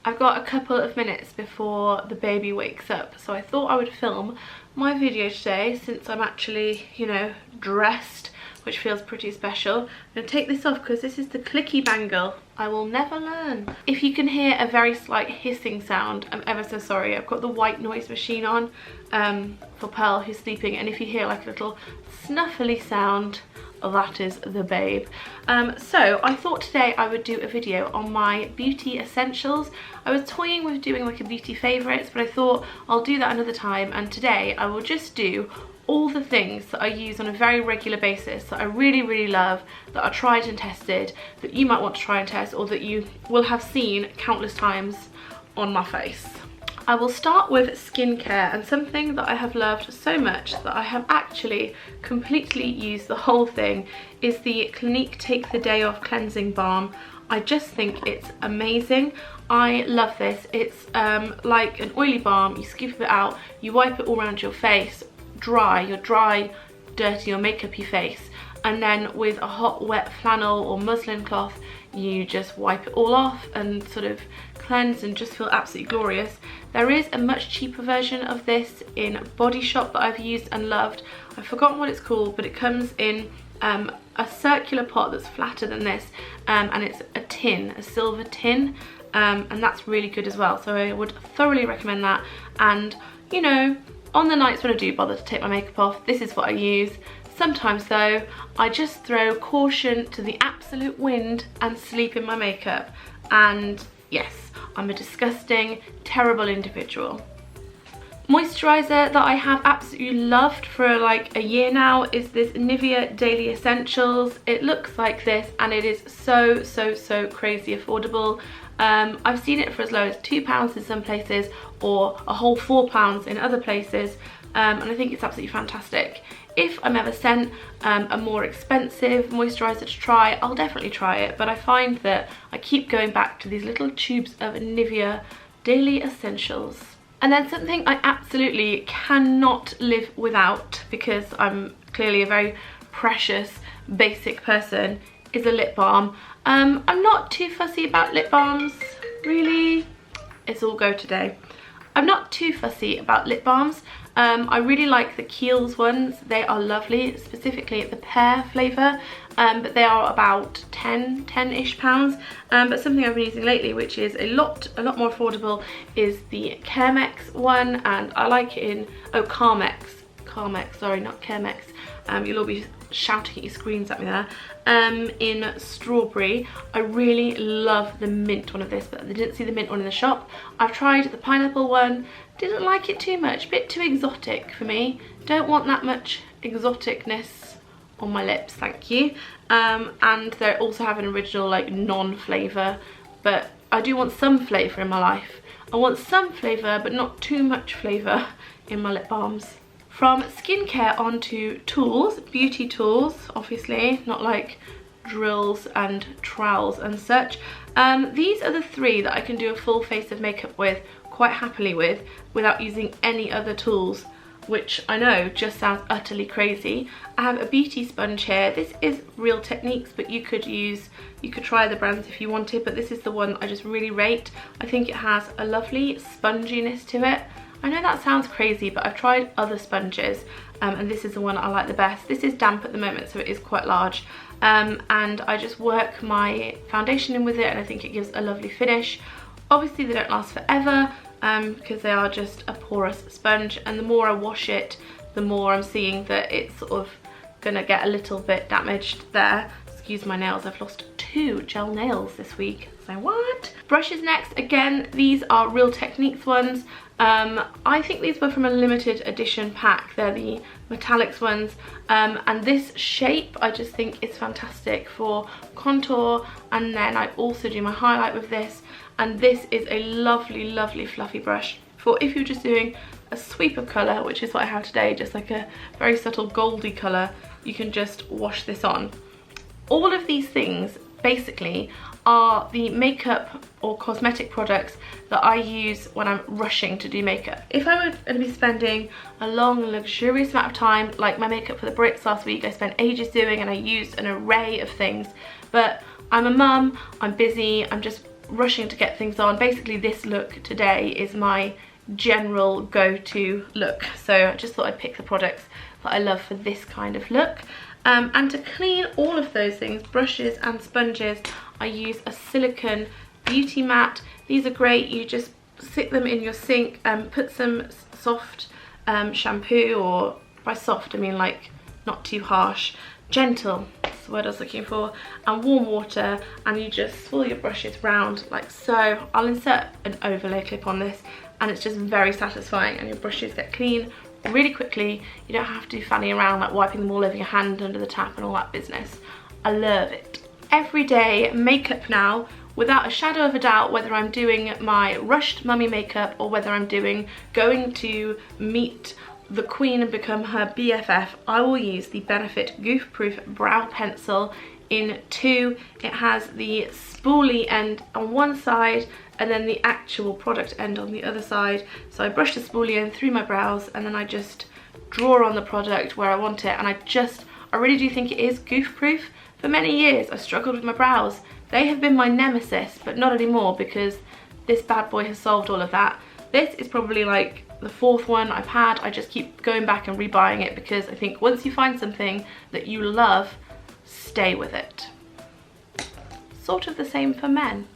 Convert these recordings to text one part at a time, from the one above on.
I've got a couple of minutes before the baby wakes up, so I thought I would film my video today since I'm actually, you know, dressed, which feels pretty special. I'm going to take this off because this is the clicky bangle. I will never learn. If you can hear a very slight hissing sound, I'm ever so sorry. I've got the white noise machine on for Pearl, who's sleeping, and if you hear like a little snuffly sound, that is the babe. So I thought today I would do a video on my beauty essentials. I was toying with doing like a beauty favourites, but I thought I'll do that another time, and today I will just do all the things that I use on a very regular basis that I really love, that are tried and tested, that you might want to try and test, or that you will have seen countless times on my face. I will start with skincare, and something that I have loved so much that I have actually completely used the whole thing is the Clinique Take the Day Off Cleansing Balm. I just think it's amazing. I love this. It's like an oily balm. You scoop it out, you wipe it all around your face, your dry, dirty or makeup-y face, and then with a hot wet flannel or muslin cloth you just wipe it all off and sort of cleanse and just feel absolutely glorious. There is a much cheaper version of this in Body Shop that I've used and loved. I've forgotten what it's called, but it comes in a circular pot that's flatter than this, and it's a tin, a silver tin, and that's really good as well. So I would thoroughly recommend that. And you know, on the nights when I do bother to take my makeup off, this is what I use. Sometimes though, I just throw caution to the absolute wind and sleep in my makeup. And yes, I'm a disgusting, terrible individual. Moisturizer that I have absolutely loved for like a year now is this Nivea Daily Essentials. It looks like this and it is so crazy affordable. I've seen it for as low as £2 in some places, or a whole £4 in other places, and I think it's absolutely fantastic. If I'm ever sent a more expensive moisturiser to try, I'll definitely try it, but I find that I keep going back to these little tubes of Nivea Daily Essentials. And then something I absolutely cannot live without, because I'm clearly a very precious, basic person, is a lip balm. I'm not too fussy about lip balms, really. It's all go today. I'm not too fussy about lip balms. I really like the Kiehl's ones. They are lovely, specifically the pear flavour, but they are about 10-ish pounds. But something I've been using lately, which is a lot more affordable, is the Carmex one, and I like it in, Carmex, sorry, not Carmex. You'll all be shouting at your screens at me there. In strawberry. I really love the mint one of this, but I didn't see the mint one in the shop. I've tried the pineapple one, didn't like it too much, a bit too exotic for me. Don't want that much exoticness on my lips, thank you. And they also have an original like non-flavour, but I do want some flavour in my life. I want some flavour, but not too much flavour in my lip balms. From skincare onto tools, beauty tools, obviously, not like drills and trowels and such. These are the three that I can do a full face of makeup with, quite happily with, without using any other tools, which I know just sounds utterly crazy. I have a beauty sponge here. This is Real Techniques, but you could try the brands if you wanted, but this is the one I just really rate. I think it has a lovely sponginess to it. I know that sounds crazy, but I've tried other sponges, and this is the one I like the best. This is damp at the moment, so it is quite large, and I just work my foundation in with it, and I think it gives a lovely finish. Obviously they don't last forever, because they are just a porous sponge, and the more I wash it, the more I'm seeing that it's sort of gonna get a little bit damaged there. Excuse my nails, I've lost 2 gel nails this week. So what? Brushes next. Again, these are Real Techniques ones. I think these were from a limited edition pack. They're the metallics ones, and this shape I just think is fantastic for contour, and then I also do my highlight with this, and this is a lovely fluffy brush for if you're just doing a sweep of colour, which is what I have today, just like a very subtle goldy colour. You can just wash this on. All of these things basically are the makeup or cosmetic products that I use when I'm rushing to do makeup. If I were going to be spending a long, luxurious amount of time, like my makeup for the Brits last week, I spent ages doing, and I used an array of things. But I'm a mum, I'm busy, I'm just rushing to get things on. Basically this look today is my general go-to look, so I just thought I'd pick the products that I love for this kind of look. And to clean all of those things, brushes and sponges, I use a silicone beauty mat. These are great. You just stick them in your sink and put some soft shampoo, or by soft I mean like not too harsh, gentle, that's the word I was looking for, and warm water, and you just swirl your brushes round like so. I'll insert an overlay clip on this, and it's just very satisfying, and your brushes get clean really quickly. You don't have to fanny around like wiping them all over your hand under the tap and all that business. I love it. Everyday makeup now, without a shadow of a doubt, whether I'm doing my rushed mummy makeup or whether I'm going to meet the Queen and become her BFF, I will use the Benefit Goof Proof Brow Pencil in 2. It has the spoolie end on one side and then the actual product end on the other side. So I brush the spoolie end through my brows, and then I just draw on the product where I want it. And I really do think it is goof proof. For many years I struggled with my brows. They have been my nemesis, but not anymore, because this bad boy has solved all of that. This is probably like the 4th one I've had. I just keep going back and rebuying it, because I think once you find something that you love, stay with it. Sort of the same for men.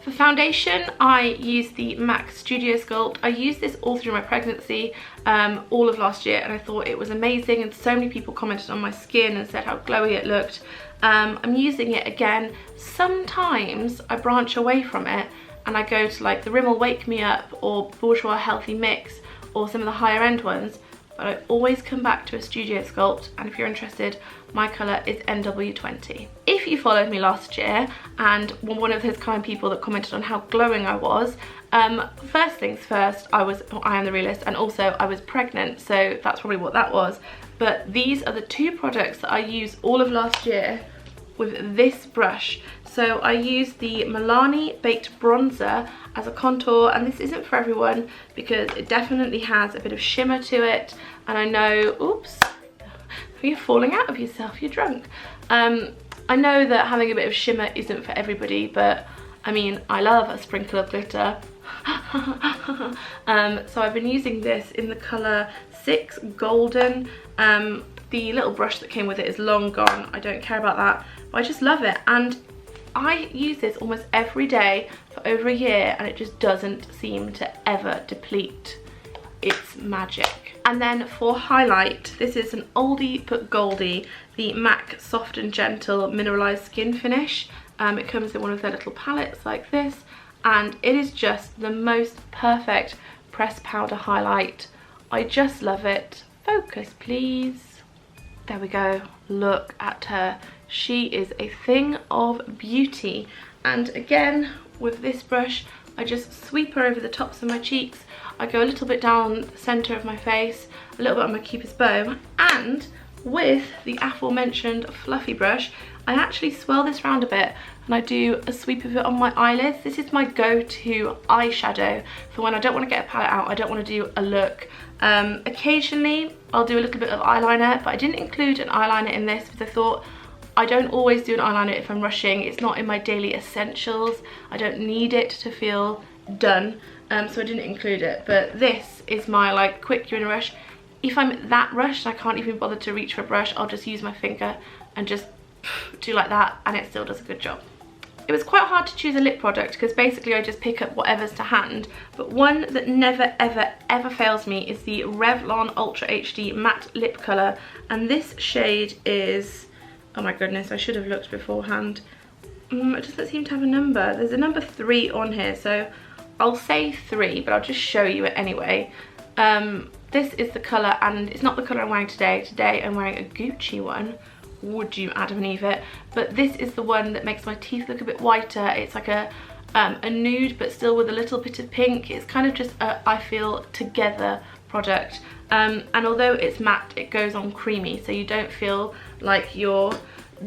For foundation, I use the MAC Studio Sculpt. I used this all through my pregnancy, all of last year, and I thought it was amazing, and so many people commented on my skin and said how glowy it looked. I'm using it again. Sometimes I branch away from it and I go to like the Rimmel Wake Me Up or Bourjois Healthy Mix or some of the higher end ones, but I always come back to a Studio Sculpt, and if you're interested, my colour is NW20. If you followed me last year and were one of those kind people that commented on how glowing I was, first things first, I am the realist, and also I was pregnant, so that's probably what that was. But these are the 2 products that I used all of last year with this brush. So I used the Milani Baked Bronzer as a contour, and this isn't for everyone because it definitely has a bit of shimmer to it, and I know, oops, you're falling out of yourself, you're drunk. I know that having a bit of shimmer isn't for everybody, but I mean, I love a sprinkle of glitter. So I've been using this in the colour 6 Golden. The little brush that came with it is long gone. I don't care about that, but I just love it, and I use this almost every day for over a year, and it just doesn't seem to ever deplete. It's magic. And then for highlight, this is an oldie but goldie, the MAC Soft and Gentle Mineralized Skin Finish. It comes in one of their little palettes like this, and it is just the most perfect pressed powder highlight. I just love it. Focus, please. There we go. Look at her. She is a thing of beauty. And again, with this brush, I just sweep her over the tops of my cheeks. I go a little bit down the centre of my face, a little bit on my cupid's bow, and with the aforementioned fluffy brush, I actually swirl this round a bit and I do a sweep of it on my eyelids. This is my go-to eyeshadow for when I don't want to get a palette out, I don't want to do a look. Occasionally I'll do a little bit of eyeliner, but I didn't include an eyeliner in this because I thought I don't always do an eyeliner if I'm rushing. It's not in my daily essentials. I don't need it to feel done, so I didn't include it. But this is my like quick, you're in a rush. If I'm that rushed, I can't even bother to reach for a brush, I'll just use my finger and just do like that, and it still does a good job. It was quite hard to choose a lip product because basically I just pick up whatever's to hand, but one that never ever ever fails me is the Revlon Ultra HD Matte Lip Colour, and this shade is, oh my goodness, I should have looked beforehand. It doesn't seem to have a number. There's a number 3 on here, so I'll say 3, but I'll just show you it anyway. This is the colour, and it's not the colour I'm wearing today. Today I'm wearing a Gucci one. Would you Adam and Eve it? But this is the one that makes my teeth look a bit whiter. It's like a nude, but still with a little bit of pink. It's kind of just a, I feel, together product. And although it's matte, it goes on creamy, so you don't feel like you're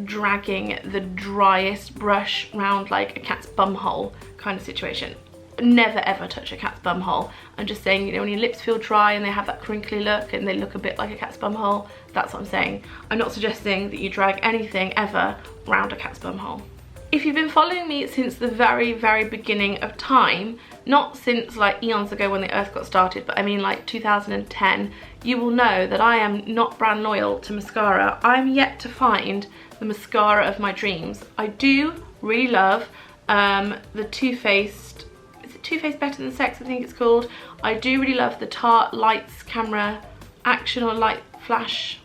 dragging the driest brush round like a cat's bum hole kind of situation. Never ever touch a cat's bum hole. I'm just saying, you know, when your lips feel dry and they have that crinkly look and they look a bit like a cat's bum hole, that's what I'm saying. I'm not suggesting that you drag anything ever round a cat's bum hole. If you've been following me since the very, very beginning of time, not since like eons ago when the earth got started, but I mean like 2010, you will know that I am not brand loyal to mascara. I'm yet to find the mascara of my dreams. I do really love the Too Faced, is it Too Faced Better Than Sex, I think it's called. I do really love the Tarte Lights Camera Action or Light Flash.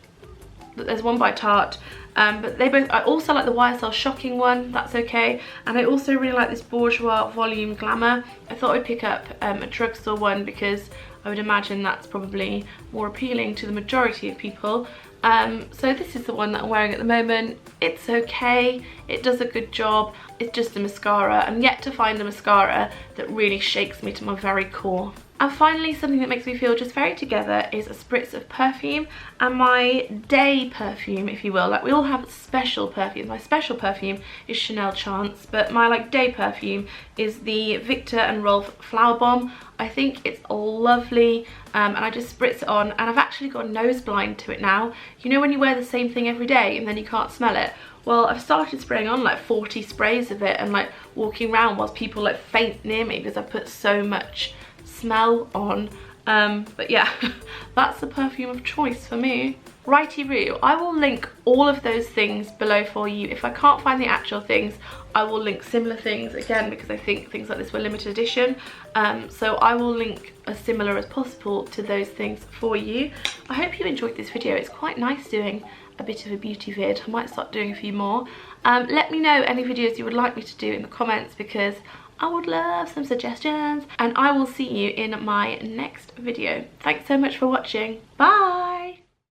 There's one by Tarte. But they both, I also like the YSL Shocking one, that's okay. And I also really like this Bourjois Volume Glamour. I thought I'd pick up a drugstore one because I would imagine that's probably more appealing to the majority of people. So this is the one that I'm wearing at the moment. It's okay, it does a good job. It's just a mascara. I'm yet to find a mascara that really shakes me to my very core. And finally, something that makes me feel just very together is a spritz of perfume, and my day perfume, if you will. Like, we all have special perfumes. My special perfume is Chanel Chance, but my like day perfume is the Victor and Rolf Flower Bomb. I think it's lovely, and I just spritz it on, and I've actually got a nose blind to it now. You know when you wear the same thing every day and then you can't smell it? Well, I've started spraying on like 40 sprays of it and like walking around whilst people like faint near me because I put so much smell on. But yeah, that's the perfume of choice for me. Righty-roo, I will link all of those things below for you. If I can't find the actual things, I will link similar things again because I think things like this were limited edition. So I will link as similar as possible to those things for you. I hope you enjoyed this video. It's quite nice doing a bit of a beauty vid. I might start doing a few more. Let me know any videos you would like me to do in the comments because I would love some suggestions, and I will see you in my next video. Thanks so much for watching. Bye!